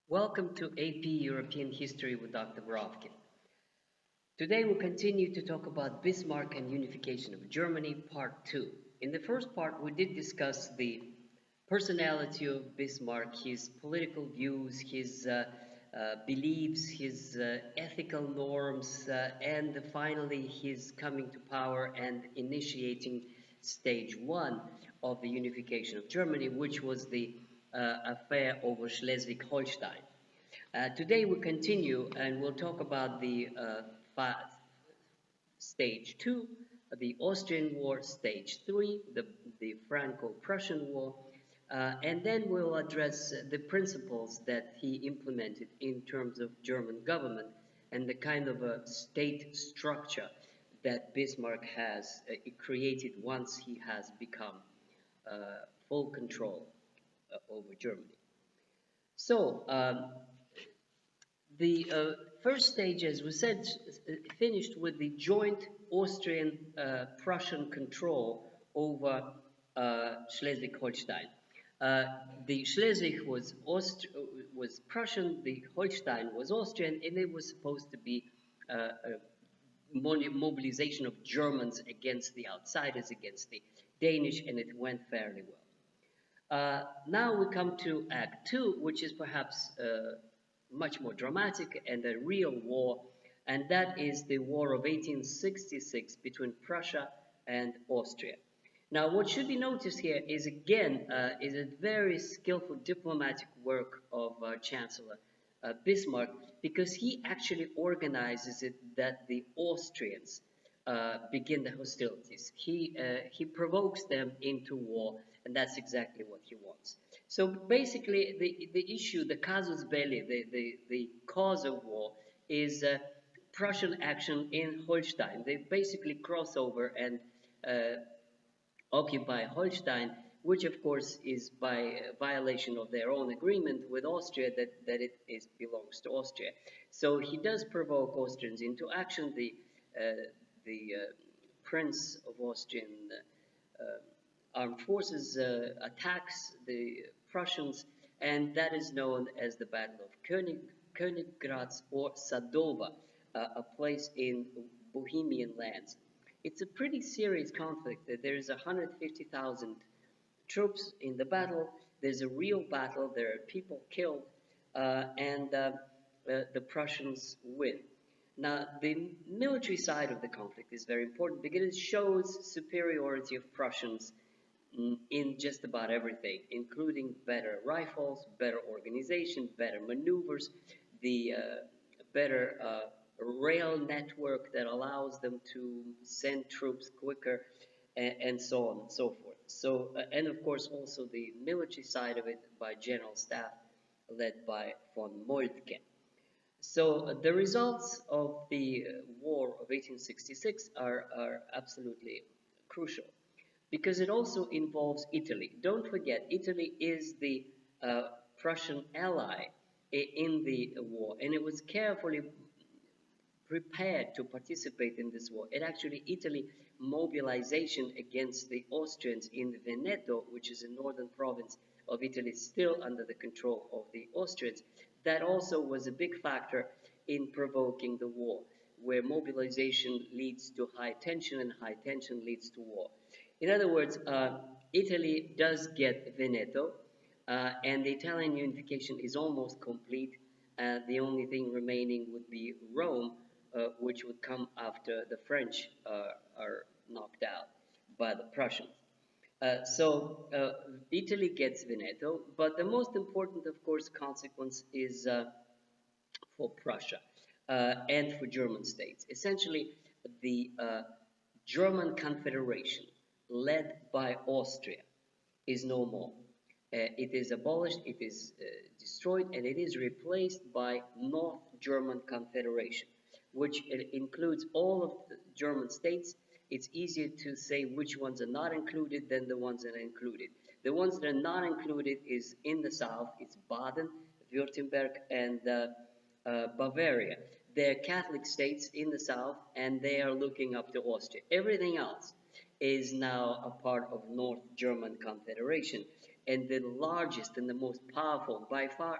Welcome to AP European History with Dr. Borovkin. Today we'll continue to talk about Bismarck and unification of Germany, part 2. In the first part, we did discuss the personality of Bismarck, his political views, his beliefs, his ethical norms, and finally his coming to power and initiating stage 1 of the unification of Germany, which was the affair over Schleswig-Holstein. Today we continue and we'll talk about the stage 2, the Austrian War, stage 3, the Franco-Prussian War, and then we'll address the principles that he implemented in terms of German government and the kind of a state structure that Bismarck has created once he has become full control over Germany. So, the first stage, as we said, finished with the joint Austrian-Prussian control over Schleswig-Holstein. The Schleswig was Prussian, the Holstein was Austrian, and it was supposed to be a mobilization of Germans against the outsiders, against the Danish, and it went fairly well. Now we come to Act 2, which is perhaps much more dramatic and a real war, and that is the War of 1866 between Prussia and Austria. Now, what should be noticed here is again is a very skillful diplomatic work of Chancellor Bismarck, because he actually organizes it that the Austrians begin the hostilities. He provokes them into war, and that's exactly what he wants. So basically, the issue, the casus belli, the cause of war, is Prussian action in Holstein. They basically cross over and occupy Holstein, which of course is by violation of their own agreement with Austria that it belongs to Austria. So he does provoke Austrians into action. The Prince of Austrian armed forces attacks the Prussians, and that is known as the Battle of Königgrätz or Sadova, a place in Bohemian lands. It's a pretty serious conflict. There's 150,000 troops in the battle. There's a real battle. There are people killed, and the Prussians win. Now, the military side of the conflict is very important because it shows superiority of Prussians in just about everything, including better rifles, better organization, better maneuvers, the better rail network that allows them to send troops quicker, and so on and so forth. So, and of course also the military side of it by General Staff led by von Moltke. So the results of the War of 1866 are absolutely crucial, because it also involves Italy. Don't forget, Italy is the Prussian ally in the war, and it was carefully prepared to participate in this war. It actually, Italy mobilization against the Austrians in Veneto, which is a northern province of Italy, still under the control of the Austrians, that also was a big factor in provoking the war, where mobilization leads to high tension and high tension leads to war. In other words, Italy does get Veneto, and the Italian unification is almost complete. The only thing remaining would be Rome, which would come after the French are knocked out by the Prussians. So Italy gets Veneto, but the most important, of course, consequence is for Prussia and for German states. Essentially, the German Confederation, led by Austria, is no more. It is abolished, it is destroyed, and it is replaced by North German Confederation, which includes all of the German states. It's easier to say which ones are not included than the ones that are included. The ones that are not included is in the south. It's Baden, Württemberg, and Bavaria. They're Catholic states in the south, and they are looking up to Austria. Everything else is now a part of North German Confederation, and the largest and the most powerful, by far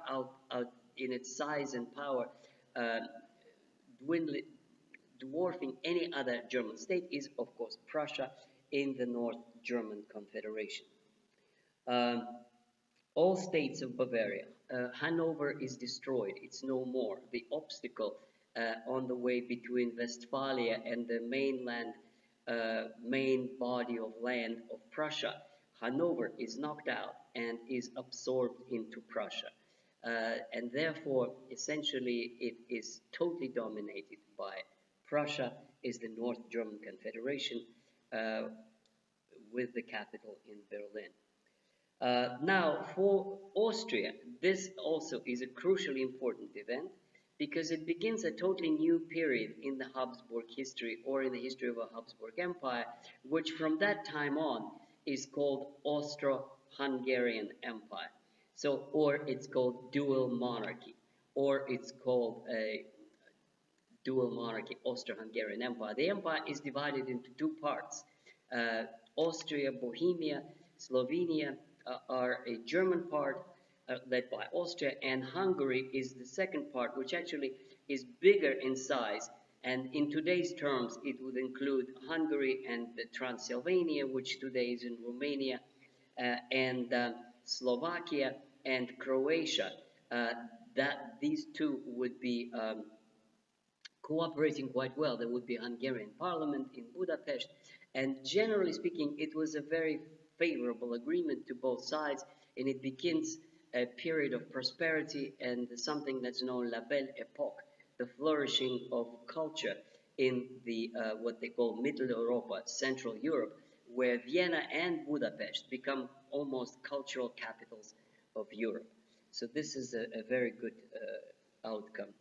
in its size and power, uh, dwindling, dwarfing any other German state, is of course Prussia in the North German Confederation. Um, all states of Bavaria. Hanover is destroyed, it's no more. The obstacle on the way between Westphalia and the mainland, main body of land of Prussia, Hanover is knocked out and is absorbed into Prussia. And therefore, essentially, it is totally dominated by Prussia, is the North German Confederation, uh, with the capital in Berlin. Now, for Austria, this also is a crucially important event because it begins a totally new period in the Habsburg history or in the history of a Habsburg Empire, which from that time on is called Austro-Hungarian Empire. So, or it's called dual monarchy, or it's called a dual monarchy, Austro-Hungarian Empire. The empire is divided into two parts. Uh, Austria, Bohemia, Slovenia are a German part led by Austria, and Hungary is the second part, which actually is bigger in size. And in today's terms, it would include Hungary and Transylvania, which today is in Romania, and Slovakia and Croatia. That these two would be cooperating quite well. There would be a Hungarian parliament in Budapest, and generally speaking, it was a very favorable agreement to both sides, and it begins a period of prosperity and something that's known La Belle Époque, the flourishing of culture in the what they call Middle Europa, Central Europe, where Vienna and Budapest become almost cultural capitals of Europe. So this is a very good outcome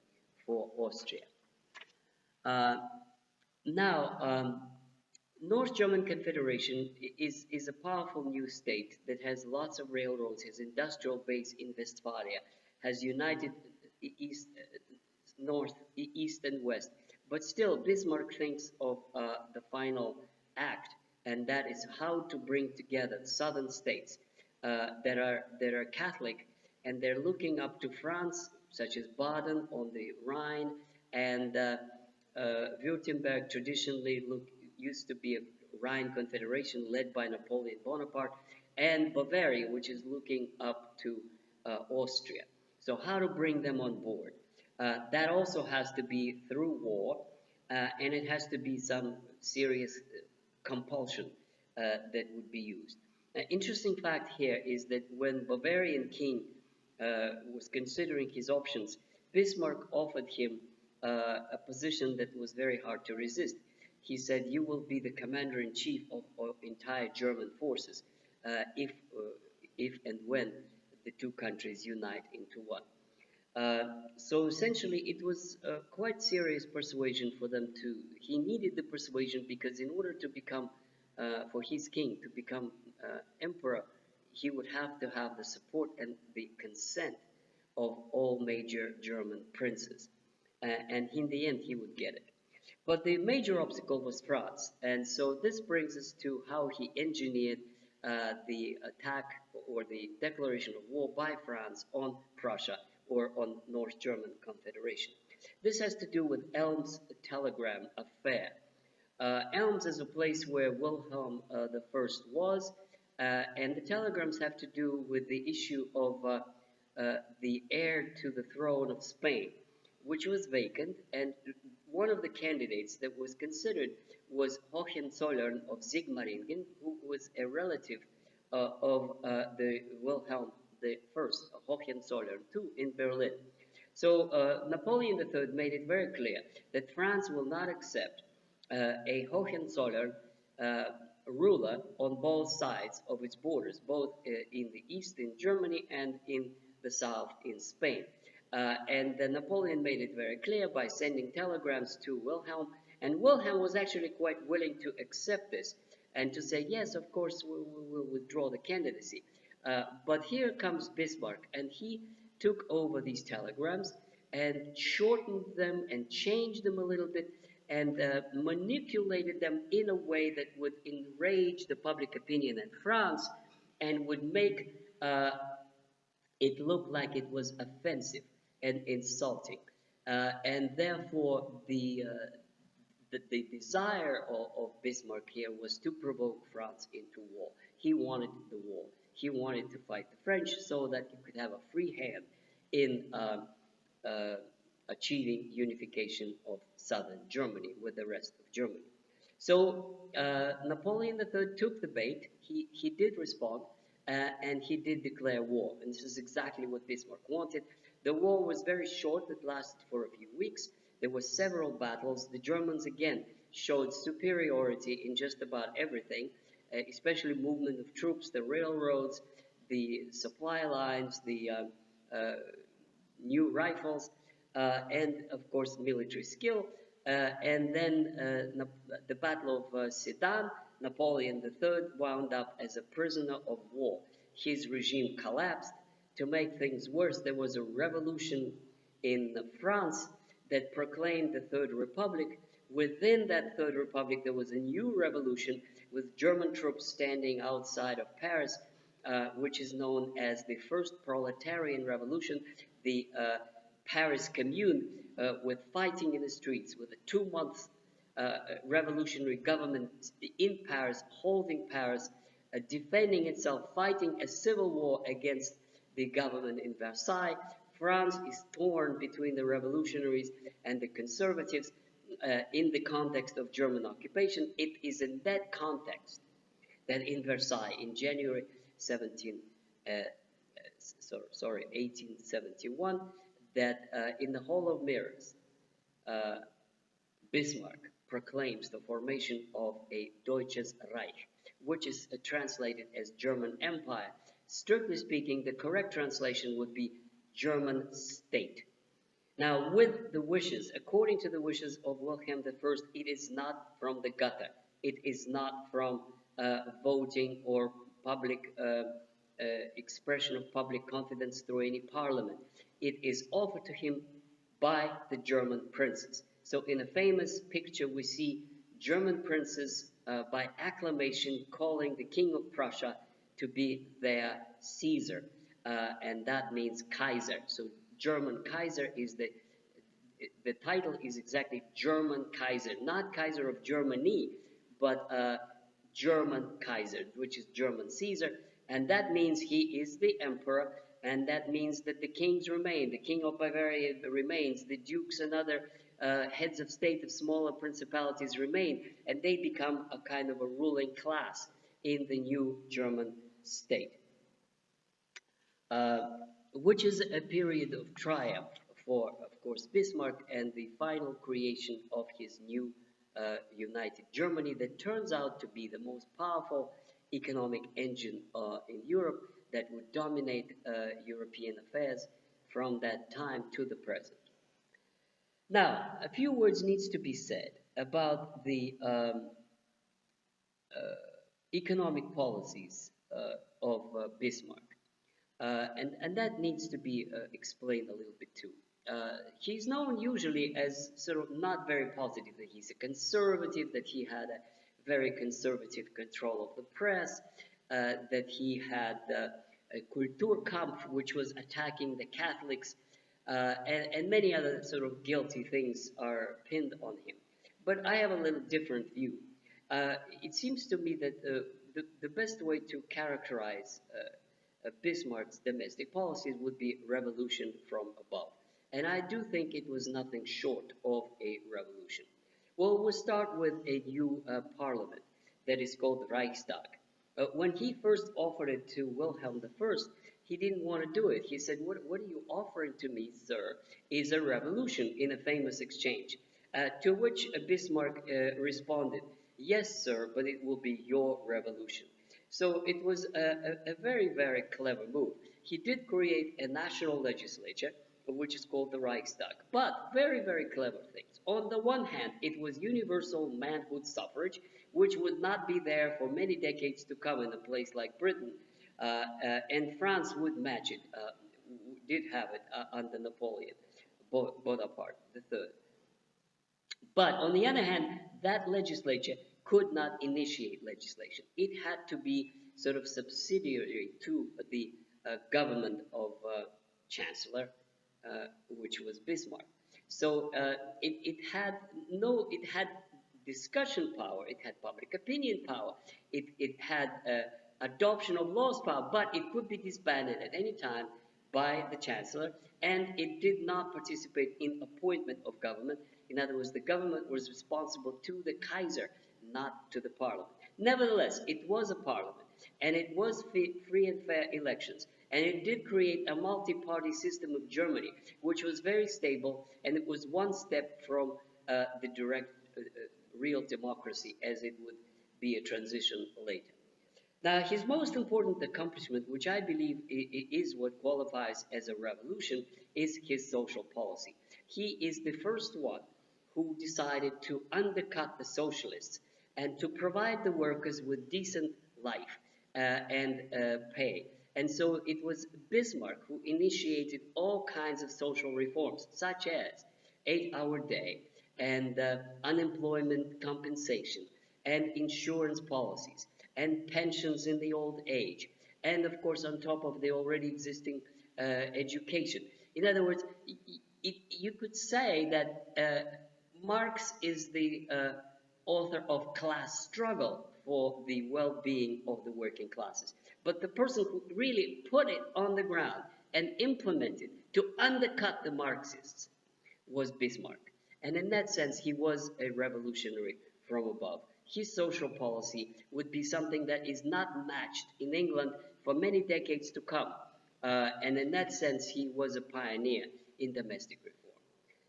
for Austria. Uh, now, North German Confederation is a powerful new state that has lots of railroads, has industrial base in Westphalia, has united east, north, east and west. But still, Bismarck thinks of the final act, and that is how to bring together southern states that are Catholic, and they're looking up to France, such as Baden on the Rhine, and Württemberg traditionally used to be a Rhine confederation led by Napoleon Bonaparte, and Bavaria, which is looking up to Austria. So how to bring them on board? That also has to be through war, and it has to be some serious compulsion that would be used. Interesting fact here is that when Bavarian king was considering his options, Bismarck offered him a position that was very hard to resist. He said, "You will be the commander-in-chief of entire German forces if and when the two countries unite into one." So essentially, it was quite serious persuasion for them to. He needed the persuasion because in order to become, for his king to become emperor, he would have to have the support and the consent of all major German princes. And in the end, he would get it. But the major obstacle was France, and so this brings us to how he engineered the attack or the declaration of war by France on Prussia or on North German Confederation. This has to do with Elm's telegram affair. Elms is a place where Wilhelm I was, and the telegrams have to do with the issue of the heir to the throne of Spain, which was vacant, and one of the candidates that was considered was Hohenzollern of Sigmaringen, who was a relative of the Wilhelm I, Hohenzollern II, in Berlin. So Napoleon III made it very clear that France will not accept a Hohenzollern ruler on both sides of its borders, both in the east in Germany and in the south in Spain. And Napoleon made it very clear by sending telegrams to Wilhelm, and Wilhelm was actually quite willing to accept this and to say, yes, of course, we'll withdraw the candidacy. But here comes Bismarck, and he took over these telegrams and shortened them and changed them a little bit and manipulated them in a way that would enrage the public opinion in France and would make it look like it was offensive. and insulting. And therefore, the desire of Bismarck here was to provoke France into war. He wanted the war. He wanted to fight the French so that he could have a free hand in uh, achieving unification of southern Germany with the rest of Germany. So Napoleon III took the bait. He did respond, and he did declare war. And this is exactly what Bismarck wanted. The war was very short. It lasted for a few weeks. There were several battles. The Germans again showed superiority in just about everything, especially movement of troops, the railroads, the supply lines, the new rifles, and of course military skill. And then the Battle of Sedan, Napoleon III wound up as a prisoner of war. His regime collapsed. To make things worse, there was a revolution in France that proclaimed the Third Republic. Within that Third Republic, there was a new revolution with German troops standing outside of Paris, which is known as the First Proletarian Revolution, the Paris Commune, with fighting in the streets, with a 2 month revolutionary government in Paris, holding Paris, defending itself, fighting a civil war against the government in Versailles. France is torn between the revolutionaries and the conservatives in the context of German occupation. It is in that context that in Versailles, in January 1871, that in the Hall of Mirrors, Bismarck proclaims the formation of a Deutsches Reich, which is translated as German Empire. Strictly speaking, the correct translation would be German state. Now, with the wishes, according to the wishes of Wilhelm I, it is not from the gutter. It is not from voting or public expression of public confidence through any parliament. It is offered to him by the German princes. So in a famous picture, we see German princes by acclamation calling the King of Prussia to be their Caesar, and that means Kaiser. So German Kaiser is the title is exactly German Kaiser, not Kaiser of Germany, but German Kaiser, which is German Caesar, and that means he is the emperor, and that means that the kings remain. The King of Bavaria remains, the dukes and other heads of state of smaller principalities remain, and they become a kind of a ruling class in the new German state, which is a period of triumph for, of course, Bismarck and the final creation of his new united Germany that turns out to be the most powerful economic engine in Europe that would dominate European affairs from that time to the present. Now, a few words needs to be said about the economic policies of Bismarck. And that needs to be explained a little bit too. He's known usually as sort of not very positive, that he's a conservative, that he had a very conservative control of the press, that he had a Kulturkampf, which was attacking the Catholics, and many other sort of guilty things are pinned on him. But I have a little different view. It seems to me that the best way to characterize Bismarck's domestic policies would be revolution from above. And I do think it was nothing short of a revolution. Well, we'll start with a new parliament that is called the Reichstag. When he first offered it to Wilhelm I, he didn't want to do it. He said, what are you offering to me, sir, is a revolution, in a famous exchange. To which Bismarck responded, yes, sir, but it will be your revolution. So it was a very, very clever move. He did create a national legislature, which is called the Reichstag, but very, very clever things. On the one hand, it was universal manhood suffrage, which would not be there for many decades to come in a place like Britain, and France would match it, did have it under Napoleon Bonaparte III. But on the other hand, that legislature could not initiate legislation. It had to be sort of subsidiary to the government of Chancellor which was Bismarck. So it had discussion power, it had public opinion power, it had adoption of laws power, but it could be disbanded at any time by the chancellor, and it did not participate in appointment of government. In other words, the government was responsible to the Kaiser, not to the parliament. Nevertheless, it was a parliament, and it was free and fair elections, and it did create a multi-party system of Germany, which was very stable, and it was one step from the direct real democracy, as it would be a transition later. Now, his most important accomplishment, which I believe is what qualifies as a revolution, is his social policy. He is the first one who decided to undercut the socialists and to provide the workers with decent life and pay. And so it was Bismarck who initiated all kinds of social reforms, such as 8-hour day and unemployment compensation and insurance policies and pensions in the old age, and of course on top of the already existing education. In other words, you could say that Marx is the author of class struggle for the well-being of the working classes. But the person who really put it on the ground and implemented to undercut the Marxists was Bismarck. And in that sense, he was a revolutionary from above. His social policy would be something that is not matched in England for many decades to come. And in that sense, he was a pioneer in domestic reform.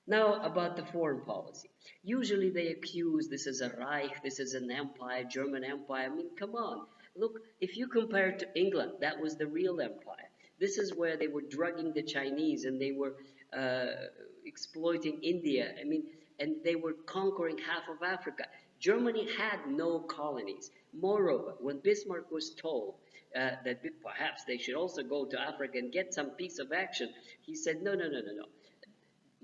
Now, about the foreign policy. Usually they accuse this as a Reich, this is an empire, German empire. I mean, come on. Look, if you compare it to England, that was the real empire. This is where they were drugging the Chinese and they were exploiting India. I mean, and they were conquering half of Africa. Germany had no colonies. Moreover, when Bismarck was told that perhaps they should also go to Africa and get some piece of action, he said, no.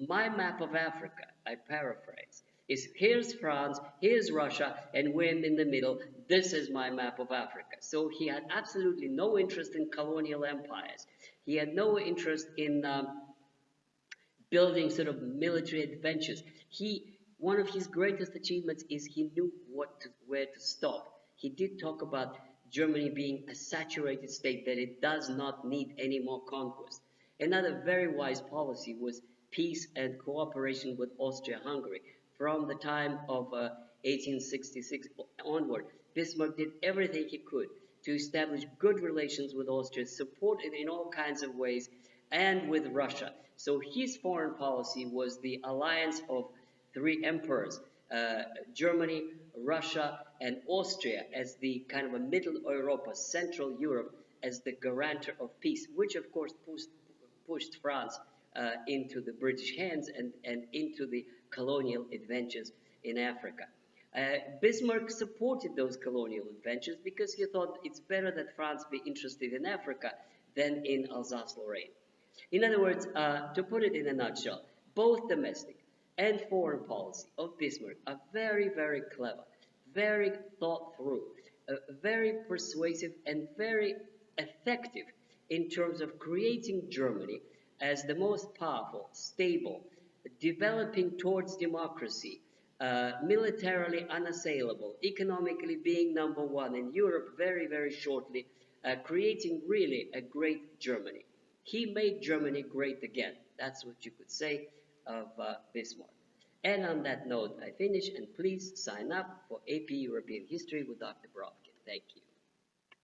My map of Africa, I paraphrase, is here's France, here's Russia, and we're in the middle. This is my map of Africa. So he had absolutely no interest in colonial empires. He had no interest in building sort of military adventures. One of his greatest achievements is he knew where to stop. He did talk about Germany being a saturated state, that it does not need any more conquest. Another very wise policy was peace and cooperation with Austria-Hungary. From the time of 1866 onward, Bismarck did everything he could to establish good relations with Austria, supported in all kinds of ways, and with Russia. So his foreign policy was the alliance of three emperors, Germany, Russia, and Austria, as the kind of a middle Europa, Central Europe, as the guarantor of peace, which of course pushed France into the British hands and into the colonial adventures in Africa. Bismarck supported those colonial adventures because he thought it's better that France be interested in Africa than in Alsace-Lorraine. In other words, to put it in a nutshell, both domestic and foreign policy of Bismarck are very, very clever, very thought through, very persuasive, and very effective in terms of creating Germany as the most powerful, stable, developing towards democracy, militarily unassailable, economically being number one in Europe very, very shortly, creating really a great Germany. He made Germany great again. That's what you could say of Bismarck. And on that note, I finish, and please sign up for AP European History with Dr. Brovkin. Thank you.